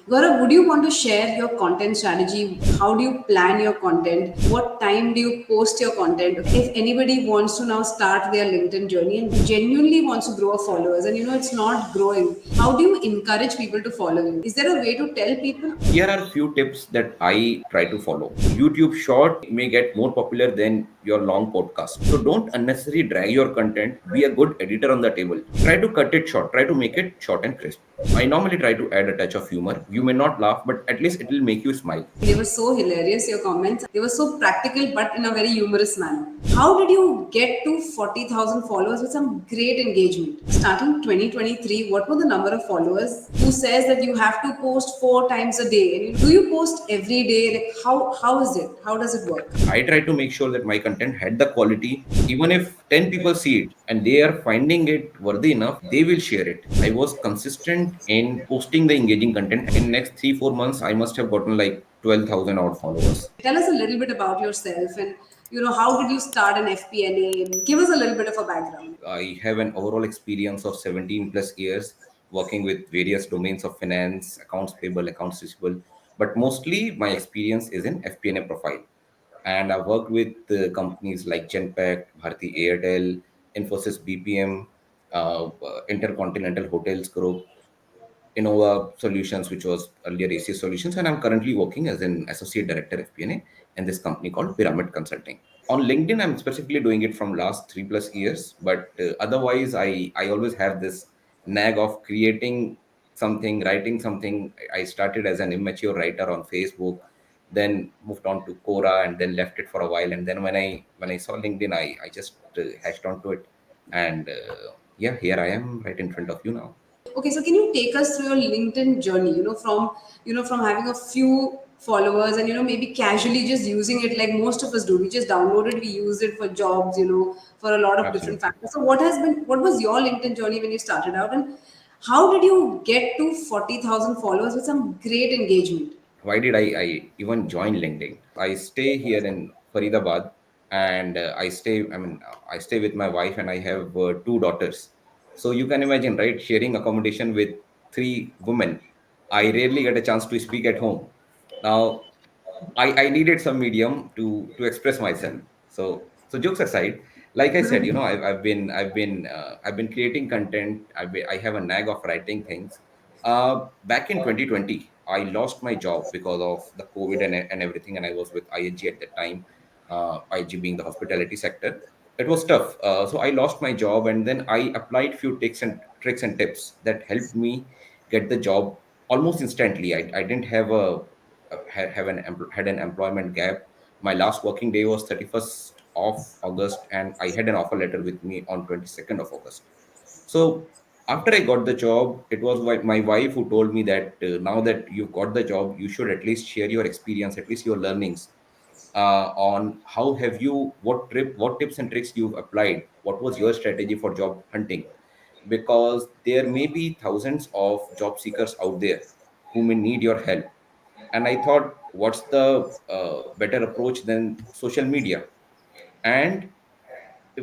Gaurav, would you want to share your content strategy? How do you plan your content? What time do you post your content? If anybody wants to now start their LinkedIn journey and genuinely wants to grow a followers and it's not growing, how do you encourage people to follow you? Is there a way to tell people? Here are few tips that I try to follow. YouTube short may get more popular than your long podcast. So don't unnecessarily drag your content. Be a good editor on the table. Try to cut it short. Try to make it short and crisp. I normally try to add a touch of humor. You may not laugh, but at least it will make you smile. They were so hilarious, your comments. They were so practical, but in a very humorous manner. How did you get to 40,000 followers with some great engagement? Starting 2023, what were the number of followers who says that you have to post 4 times a day? And do you post every day? Like how is it? How does it work? I try to make sure that my content had the quality. Even if 10 people see it and they are finding it worthy enough, they will share it. I was consistent in posting the engaging content. In next 3 4 months, I must have gotten like 12,000 odd followers. Tell us a little bit about yourself and how did you start an FP&A? Give us a little bit of a background. I have an overall experience of 17 plus years working with various domains of finance, accounts payable, accounts receivable, but mostly my experience is in FP&A profile. And I worked with companies like Genpact, Bharti Airtel, Infosys BPM, Intercontinental Hotels Group, Innova Solutions, which was earlier ACS Solutions, and I'm currently working as an associate director FP&A in this company called Pyramid Consulting. On LinkedIn, I'm specifically doing it from last 3 plus years, but otherwise, I always have this nag of creating something, writing something. I started as an immature writer on Facebook, then moved on to Quora, and then left it for a while. And then when I saw LinkedIn, I just hashed onto it, and yeah, here I am right in front of you now. Okay, so can you take us through your LinkedIn journey? From having a few followers and maybe casually just using it like most of us do. We just download it, we use it for jobs, for a lot of different Absolutely. factors. So what was your LinkedIn journey when you started out, and how did you get to 40,000 followers with some great engagement? Why did I even join LinkedIn? I stay here in Faridabad, and I stay with my wife, and I have two daughters. So you can imagine, right? Sharing accommodation with three women. I rarely get a chance to speak at home. Now, I needed some medium to express myself. So jokes aside, like I said, I've been creating content. I have a knack of writing things. Back in 2020, I lost my job because of the COVID and everything, and I was with IHG at that time. IHG being the hospitality sector, it was tough. So I lost my job, and then I applied few tricks and tips that helped me get the job almost instantly. I didn't have had an employment gap. My last working day was 31st of August, and I had an offer letter with me on 22nd of August. So after I got the job, it was my wife who told me that now that you got the job, you should at least share your experience, at least your learnings, on how have you, what tips and tricks you've applied, what was your strategy for job hunting, because there may be thousands of job seekers out there who may need your help. And I thought, what's the better approach than social media? And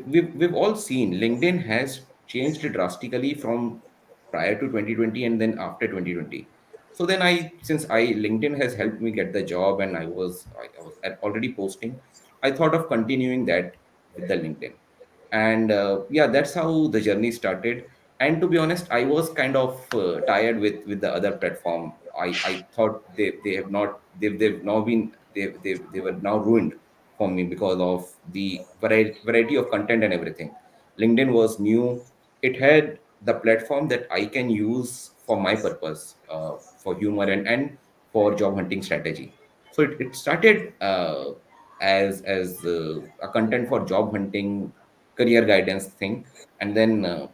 we've all seen LinkedIn has changed drastically from prior to 2020 and then after 2020. So then since LinkedIn has helped me get the job, and I was already posting, I thought of continuing that with the LinkedIn. And yeah, that's how the journey started. And to be honest, I was kind of tired with the other platform. I thought they have not they've now been they were now ruined for me because of the variety of content and everything. LinkedIn was new. It had the platform that I can use for my purpose, for humor and for job hunting strategy. So it started as a content for job hunting, career guidance thing, and then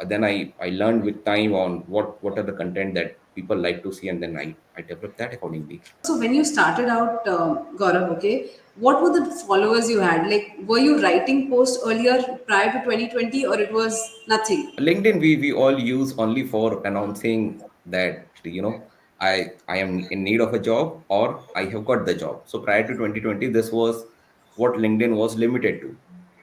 then I learned with time on what are the content that people like to see, and then I developed that accordingly. So when you started out, Gaurav, okay, what were the followers you had? Like, were you writing posts earlier prior to 2020, or it was nothing? LinkedIn we all use only for announcing that I am in need of a job or I have got the job. So prior to 2020, this was what LinkedIn was limited to.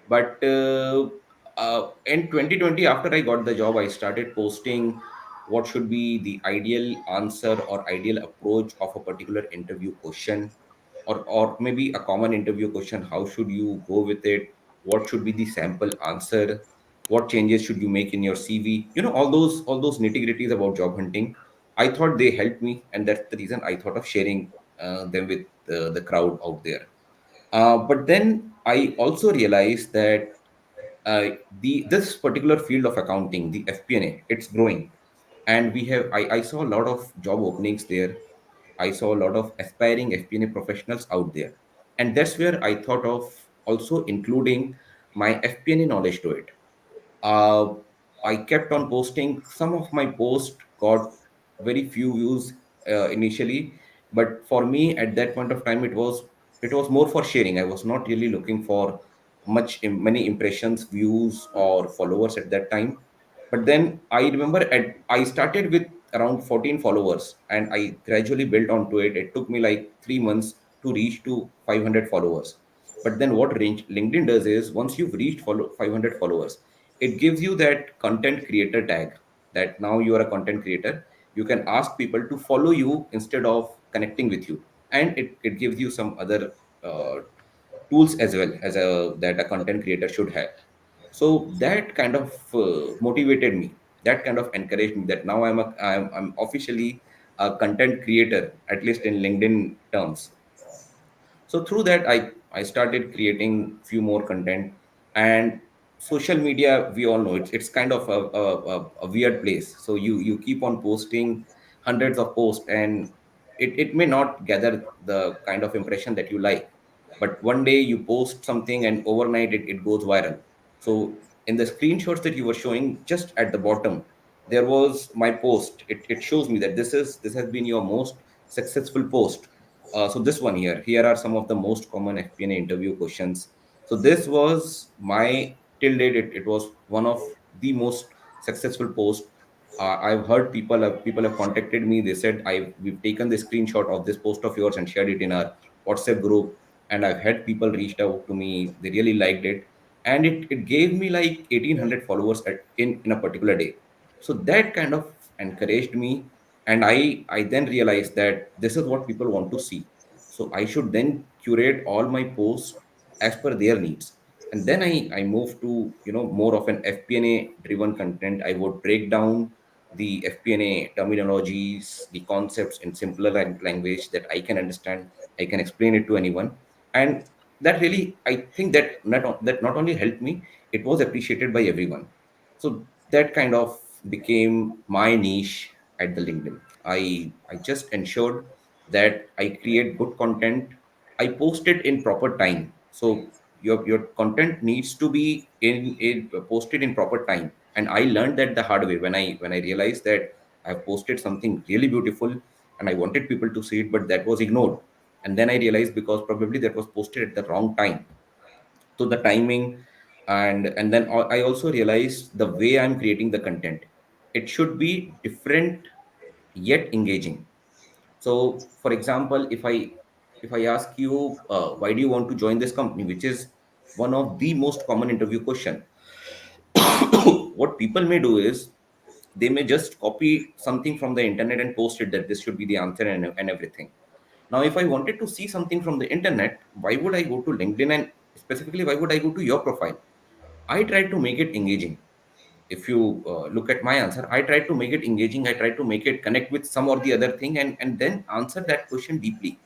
But in 2020, after I got the job, I started posting what should be the ideal answer or ideal approach of a particular interview question, or maybe a common interview question, how should you go with it, what should be the sample answer, what changes should you make in your CV, all those nitty gritties about job hunting. I thought they helped me, and that's the reason I thought of sharing them with the crowd out there. But then I also realized that the this particular field of accounting, the FP&A, it's growing, and I saw a lot of job openings there. I saw a lot of aspiring FP&A professionals out there, and that's where I thought of also including my FP&A knowledge to it. uh, I kept on posting. Some of my posts got very few views initially, but for me at that point of time, it was more for sharing. I was not really looking for many impressions, views, or followers at that time. But then I remember I started with around 14 followers, and I gradually built onto it. It took me like 3 months to reach to 500 followers. But then what LinkedIn does is, once you've reached 500 followers, it gives you that content creator tag, that now you are a content creator. You can ask people to follow you instead of connecting with you, and it gives you some other uh, tools as well as that a content creator should have. So that kind of motivated me, that kind of encouraged me, that now I'm officially a content creator, at least in LinkedIn terms. So through that, I started creating few more content. And social media, we all know it's kind of a weird place. So you keep on posting hundreds of posts, and it may not gather the kind of impression that you like, but one day you post something and overnight it goes viral. So in the screenshots that you were showing, just at the bottom there was my post. It shows me that this has been your most successful post. So this one here are some of the most common FP&A interview questions. So this was my, till date, it was one of the most successful posts. I've heard people have contacted me. They said, we've taken the screenshot of this post of yours and shared it in our WhatsApp group, and I've had people reached out to me. They really liked it, and it gave me like 1,800 followers in a particular day. So that kind of encouraged me, and I then realized that this is what people want to see. So I should then curate all my posts as per their needs. And then I moved to more of an FP&A driven content. I would break down the FP&A terminologies, the concepts in simpler language that I can understand. I can explain it to anyone, and that really, I think that not only helped me, it was appreciated by everyone. So that kind of became my niche at the LinkedIn. I just ensured that I create good content. I post it in proper time. So your content needs to be in posted in proper time. And I learned that the hard way, when I realized that I've posted something really beautiful and I wanted people to see it, but that was ignored. And then I realized, because probably that was posted at the wrong time. So the timing, and then I also realized the way I'm creating the content, it should be different yet engaging. So for example, if I ask you, why do you want to join this company, which is one of the most common interview question, what people may do is, they may just copy something from the internet and post it, that this should be the answer, and everything. Now if I wanted to see something from the internet, why would I go to LinkedIn, and specifically why would I go to your profile? I try to make it engaging. If you look at my answer, I try to make it engaging. I try to make it connect with some or the other thing, and then answer that question deeply.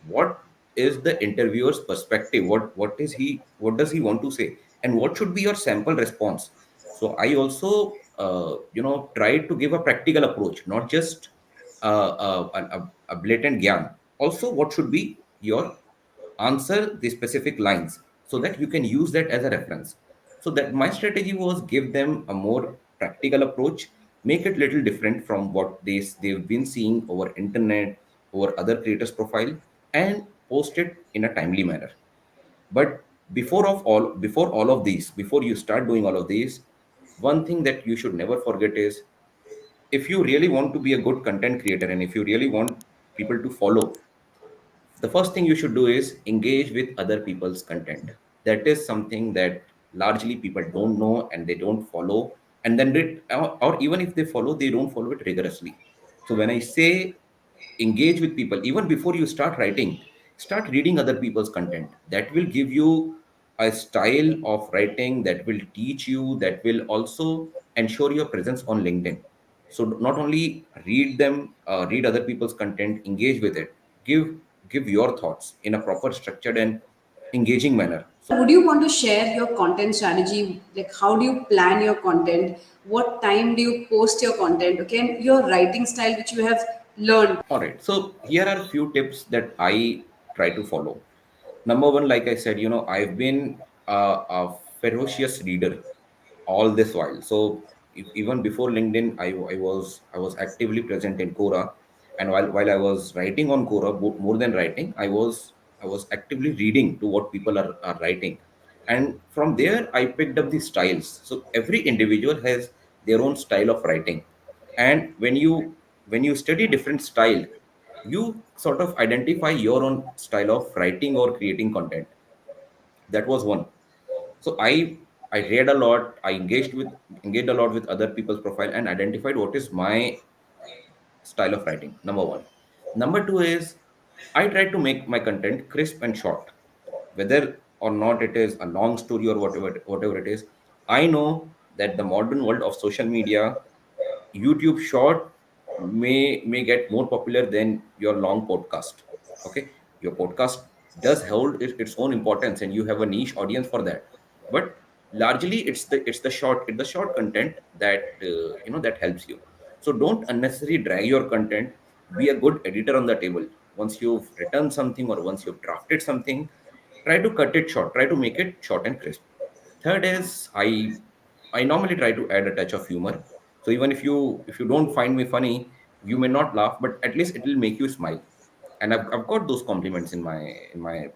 What is the interviewer's perspective? What does he want to say? And what should be your sample response? So I also try to give a practical approach, not just a blatant gyan. Also, what should be your answer, the specific lines, so that you can use that as a reference. So that my strategy was, give them a more practical approach, make it little different from what they've been seeing over internet, over other creators profile, and post it in a timely manner. But before all of these, before you start doing all of these, one thing that you should never forget is, if you really want to be a good content creator, and if you really want people to follow, the first thing you should do is engage with other people's content. That is something that largely people don't know and they don't follow. and then read, or even if they follow, they don't follow it rigorously. So when I say engage with people, even before you start writing, start reading other people's content. That will give you a style of writing, that will teach you, that will also ensure your presence on LinkedIn. So not only read them, read other people's content, engage with it, give give your thoughts in a proper structured and engaging manner. Would you want to share your content strategy? Like, how do you plan your content? What time do you post your content? Okay, and your writing style, which you have learned. All right. So here are a few tips that I try to follow. Number one, like I said, I've been a ferocious reader all this while. So even before LinkedIn, I was actively present in Quora, and while I was writing on Quora, more than writing, I was actively reading to what people are writing, and from there I picked up the styles. So every individual has their own style of writing, and when you study different style, you sort of identify your own style of writing or creating content. That was one. So I read a lot, I engaged a lot with other people's profile and identified what is my style of writing. Number one. Number two is I try to make my content crisp and short, whether or not it is a long story or whatever it is. I know that the modern world of social media, YouTube short may get more popular than your long podcast. Okay, your podcast does hold its own importance, and you have a niche audience for that. But largely, it's the short content that that helps you. So don't unnecessarily drag your content. Be a good editor on the table. Once you've written something or once you've drafted something, try to cut it short. Try to make it short and crisp. Third is I normally try to add a touch of humor. So even if you don't find me funny, you may not laugh, but at least it will make you smile. And I've got those compliments in my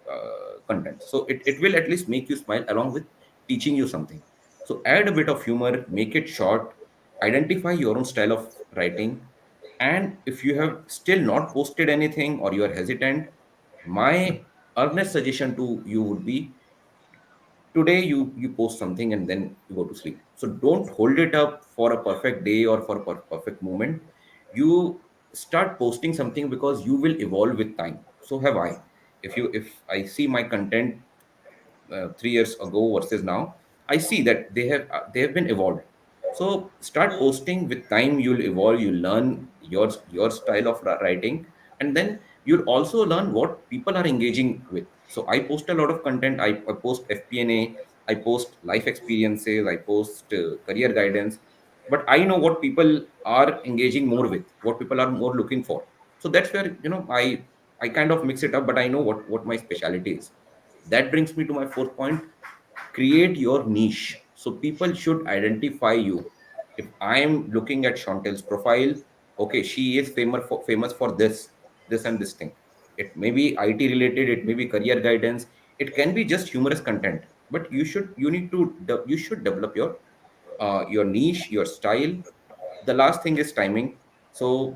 content. So it will at least make you smile along with teaching you something. So add a bit of humor, make it short, identify your own style of writing. And if you have still not posted anything or you are hesitant, my earnest suggestion to you would be today you post something and then you go to sleep. So don't hold it up for a perfect day or for a perfect moment. You start posting something because you will evolve with time. So have I. If I see my content 3 years ago versus now, I see that they have been evolved. So start posting. With time you'll evolve, you learn your style of writing, and then you'll also learn what people are engaging with. So I post a lot of content. I post FP&A, I post life experiences, I post career guidance, but I know what people are engaging more with, what people are more looking for. So that's where I kind of mix it up, but I know what my specialty is. That brings me to my fourth point. Create your niche. So people should identify you. If I am looking at Chantel's profile, okay, she is famous for this and this thing. It may be IT related, it may be career guidance, it can be just humorous content. But you should develop your niche, your style. The last thing is timing. So,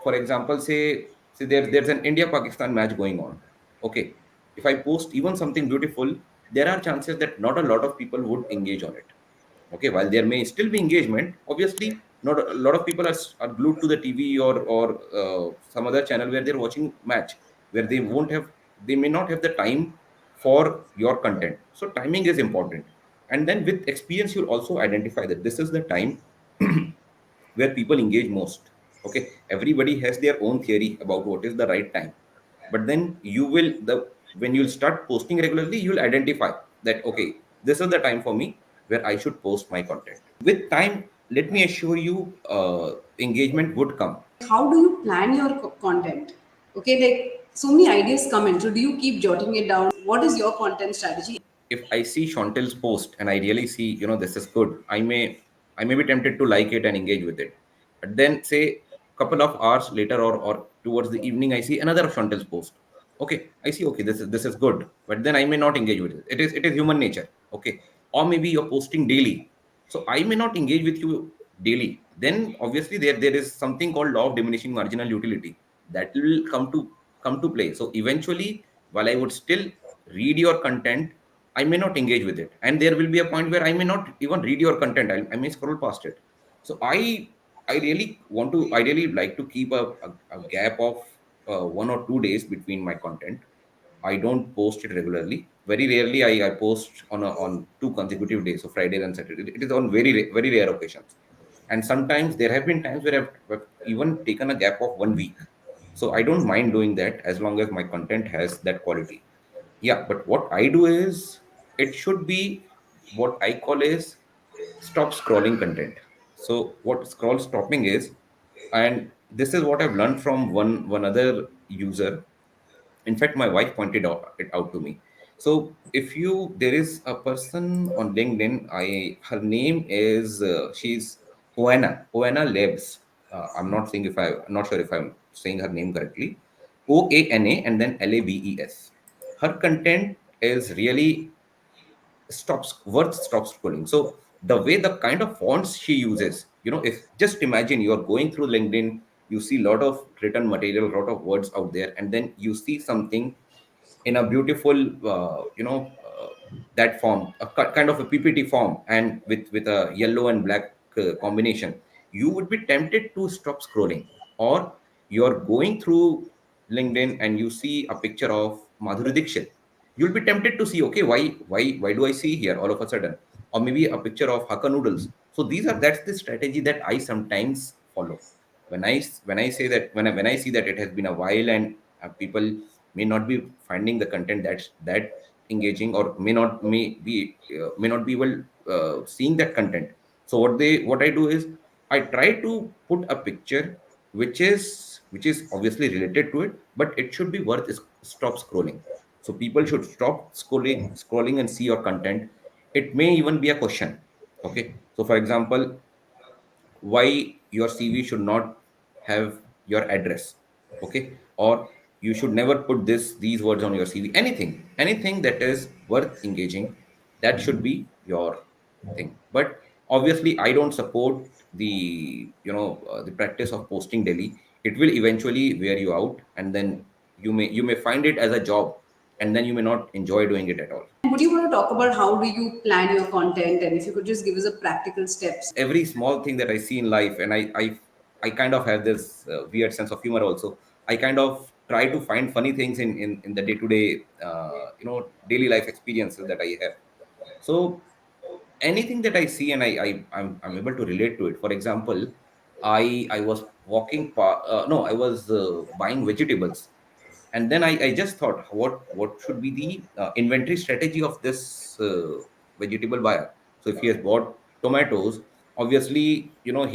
for example, say there's an India Pakistan match going on. Okay, if I post even something beautiful, there are chances that not a lot of people would engage on it. Okay, while there may still be engagement, obviously not a lot of people are glued to the TV or some other channel where they're watching match, where they may not have the time for your content. So timing is important, and then with experience you'll also identify that this is the time where people engage most. Okay, everybody has their own theory about what is the right time, but then you will the when you'll start posting regularly, you'll identify that okay, this is the time for me where I should post my content. With time, let me assure you, engagement would come. How do you plan your content? Okay, like so many ideas come in. So do you keep jotting it down? What is your content strategy? If I see Chantel's post and I really see, this is good, I may be tempted to like it and engage with it. But then say couple of hours later or towards the evening, I see another Chantel's post. Okay, I see, okay, this is good, but then I may not engage with it. It is human nature. Okay. Or maybe you're posting daily. So I may not engage with you daily. Then obviously there is something called law of diminishing marginal utility that will come to play. So eventually, while I would still read your content, I may not engage with it, and there will be a point where I may not even read your content. I may scroll past it. So I really want to, I really like to keep a gap of 1 or 2 days between my content. I don't post it regularly. Very rarely I post on 2 consecutive days, so Friday and Saturday. It is on very rare occasions. And sometimes there have been times where I've even taken a gap of 1 week. So I don't mind doing that as long as my content has that quality. Yeah, but what I do is, it should be what I call is stop scrolling content. So what scroll stopping is, and this is what I've learned from one other user. In fact, my wife pointed it out to me. So if you, there is a person on LinkedIn, her name is she's Oana Lebs. I'm not saying if I'm not sure if I'm saying her name correctly. OANA and then LABES. Her content is really stop scrolling. So the way, the kind of fonts she uses, if just imagine you're going through LinkedIn, you see a lot of written material, a lot of words out there, and then you see something in a beautiful that form, kind of a PPT form, and with a yellow and black combination, you would be tempted to stop scrolling. Or you're going through LinkedIn and you see a picture of Madhuri Dixit, you'll be tempted to see, okay, why do I see here all of a sudden? Or maybe a picture of Hakka noodles. So that's the strategy that I sometimes follow. When I say that, when I see that it has been a while, and people may not be finding the content that's that engaging, or may not be able seeing that content. So what I do is, I try to put a picture which is obviously related to it, but it should be worth stop scrolling. So people should stop scrolling and see your content. It may even be a question. Okay, so for example, why your CV should not have your address. Okay, or you should never put these words on your CV. Anything that is worth engaging, that should be your thing. But obviously I don't support the practice of posting daily. It will eventually wear you out, and then you may find it as a job, and then you may not enjoy doing it at all. Would you want to talk about how do you plan your content, and if you could just give us a practical steps? Every small thing that I see in life, and I kind of have this weird sense of humor also. I kind of try to find funny things in the day to day daily life experiences that I have. So anything that I see, and I'm able to relate to it. For example, I was no, I was buying vegetables, and then I just thought, what should be the inventory strategy of this vegetable buyer. So if he has bought tomatoes, obviously he'll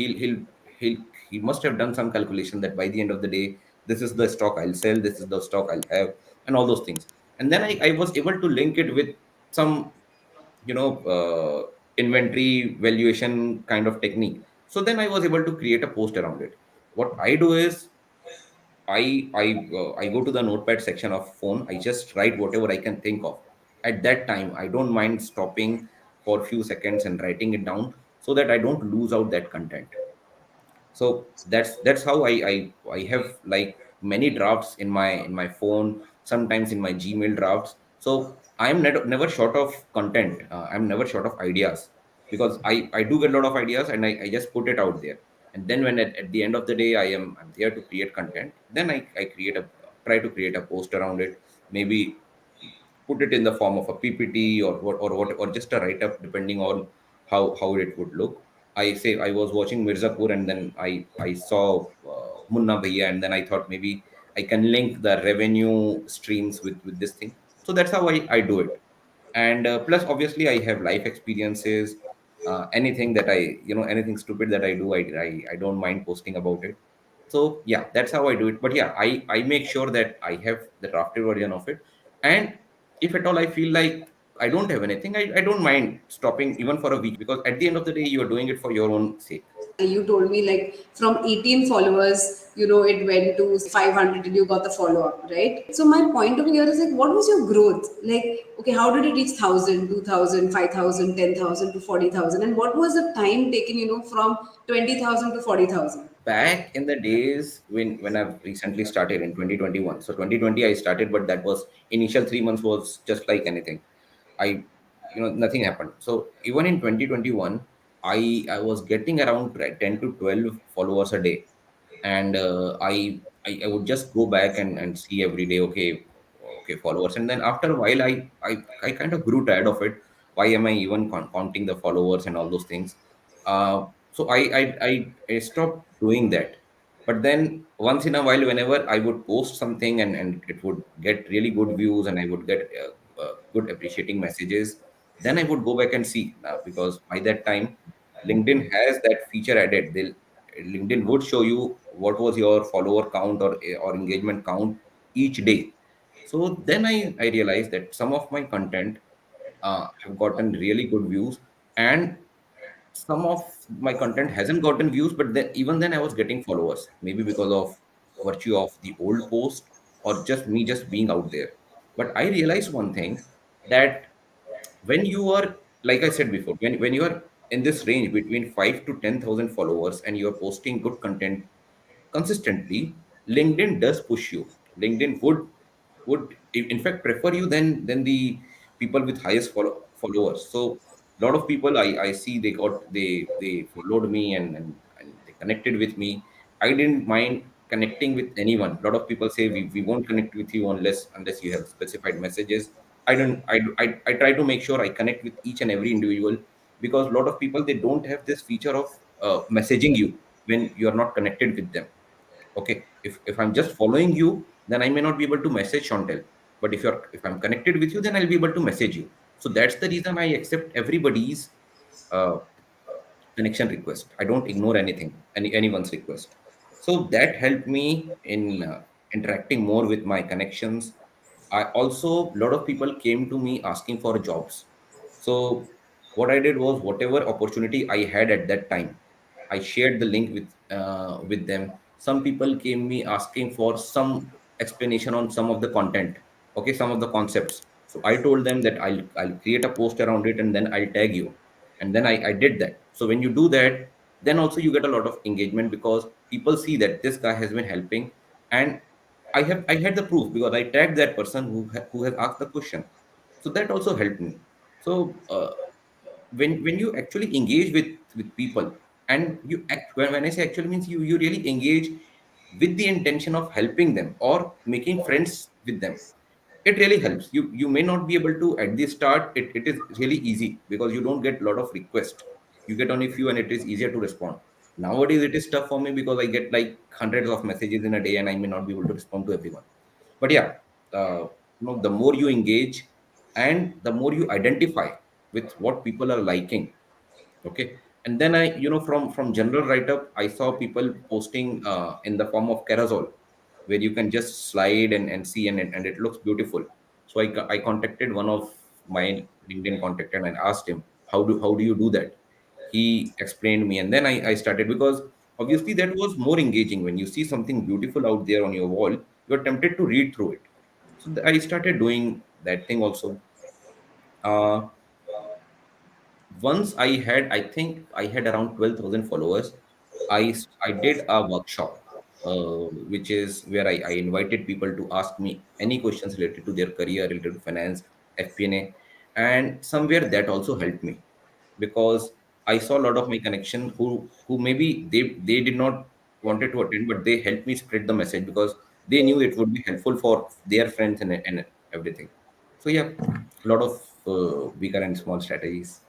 he must have done some calculation that by the end of the day, this is the stock I'll sell, this is the stock I'll have, and all those things. And then I was able to link it with some inventory valuation kind of technique. So then I was able to create a post around it. What I do is, I go to the notepad section of phone. I just write whatever I can think of at that time. I don't mind stopping for a few seconds and writing it down, so that I don't lose out that content. So that's how I have like many drafts in my phone, sometimes in my Gmail drafts. So I'm never short of content. I'm never short of ideas, because I do get a lot of ideas, and I just put it out there. And then when at the end of the day, I'm there to create content, then I try to create a post around it. Maybe put it in the form of a PPT, or just a write up, depending on how it would look. I say I was watching Mirzapur, and then I saw Munna Bhaiya, and then I thought maybe I can link the revenue streams with this thing. So that's how I do it. And plus, obviously, I have life experiences. Anything that anything stupid that I do, I don't mind posting about it. So yeah, that's how I do it. But yeah, I make sure that I have the drafted version of it. And if at all I feel like I don't have anything, I don't mind stopping even for a week, because at the end of the day, you are doing it for your own sake. You told me like from 18 followers, it went to 500 and you got the follow up, right? So my point over here is like, what was your growth? Like, okay, how did it reach 1,000, 2,000, 5,000, 10,000 to 40,000? And what was the time taken, from 20,000 to 40,000? Back in the days when I've recently started in 2021. So 2020 I started, but that was initial 3 months was just like anything. I, nothing happened. So even in 2021, I was getting around 10 to 12 followers a day, and I would just go back and see every day. Okay, okay, followers, and then after a while, I kind of grew tired of it. Why am I even counting the followers and all those things? So I stopped doing that. But then once in a while, whenever I would post something and it would get really good views and I would get good appreciating messages, then I would go back and see, because by that time, LinkedIn has that feature added. LinkedIn would show you what was your follower count or engagement count each day. So then I realized that some of my content have gotten really good views, and some of my content hasn't gotten views, but then even then I was getting followers, maybe because of virtue of the old post or just me just being out there. But I realized one thing, that when you are, like I said before, when you are in this range between 5 to 10,000 followers and you're posting good content consistently, LinkedIn does push you. LinkedIn would in fact prefer you than the people with highest followers. So a lot of people I see, they followed me and they connected with me. I didn't mind connecting with anyone. A lot of people say we won't connect with you unless you have specified messages. I don't I try to make sure I connect with each and every individual, because a lot of people, they don't have this feature of messaging you when you are not connected with them. Okay, if I'm just following you, then I may not be able to message Chantel. But if I'm connected with you, then I'll be able to message you. So that's the reason I accept everybody's uh, connection request. I don't ignore anyone's request. So that helped me in interacting more with my connections. I also, a lot of people came to me asking for jobs. So what I did was, whatever opportunity I had at that time, I shared the link with them. Some people came me asking for some explanation on some of the content, okay, some of the concepts. So I told them that I'll create a post around it and then I'll tag you, and then I did that. So when you do that, then also you get a lot of engagement, because people see that this guy has been helping, and I had the proof because I tagged that person who has asked the question. So that also helped me. So when you actually engage with people, and you act, when I say actually, means you really engage with the intention of helping them or making friends with them, it really helps. You may not be able to at the start. It is really easy because you don't get a lot of requests. You get only few and it is easier to respond. Nowadays it is tough for me because I get like hundreds of messages in a day and I may not be able to respond to everyone. But yeah, the more you engage and the more you identify with what people are liking. Okay, and then I, from general write up, I saw people posting in the form of carousel, where you can just slide and see, and it looks beautiful. So I contacted one of my LinkedIn contact and I asked him, how do you do that? He explained me, and then I started, because obviously that was more engaging. When you see something beautiful out there on your wall, you're tempted to read through it. So I started doing that thing also. uh, Once I think I had around 12,000 followers. I did a workshop, which is where I invited people to ask me any questions related to their career, related to finance, FP&A, and somewhere that also helped me, because I saw a lot of my connection who maybe they did not wanted to attend, but they helped me spread the message because they knew it would be helpful for their friends and everything. So yeah, a lot of bigger and small strategies.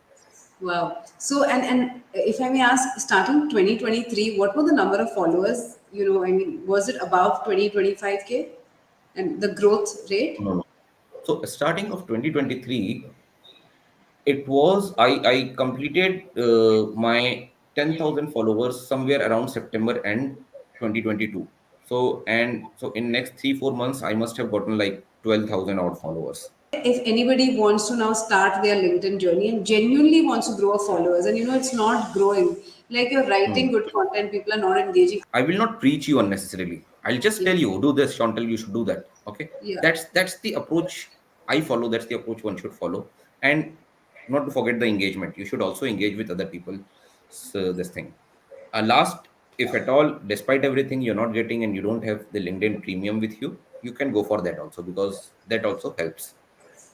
Wow. So, and if I may ask, starting 2023, what were the number of followers? I mean, was it above 2025K? And the growth rate? No, no. So starting of 2023, it was I completed my 10,000 followers somewhere around September end 2022. So in next 3 4 months, I must have gotten like 12,000 odd followers. If anybody wants to now start their LinkedIn journey and genuinely wants to grow followers, and it's not growing, like you're writing Hmm. good content, people are not engaging. I will not preach you unnecessarily. I'll just Yeah. tell you, do this, Chantal, you should do that. Okay. Yeah. That's the approach I follow. That's the approach one should follow. And not to forget the engagement. You should also engage with other people. So this thing. Last, if at all, despite everything you're not getting and you don't have the LinkedIn premium with you, you can go for that also, because that also helps.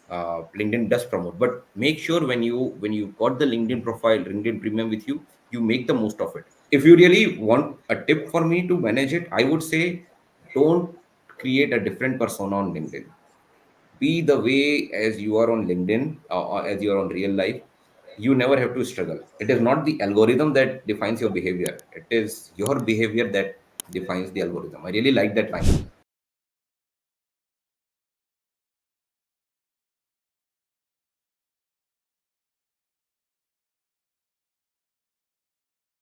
LinkedIn does promote, but make sure when you got the LinkedIn profile, LinkedIn premium with you, you make the most of it. If you really want a tip for me to manage it, I would say don't create a different persona on LinkedIn. Be the way as you are on LinkedIn, or as you are on real life. You never have to struggle. It is not the algorithm that defines your behavior. It is your behavior that defines the algorithm. I really like that line.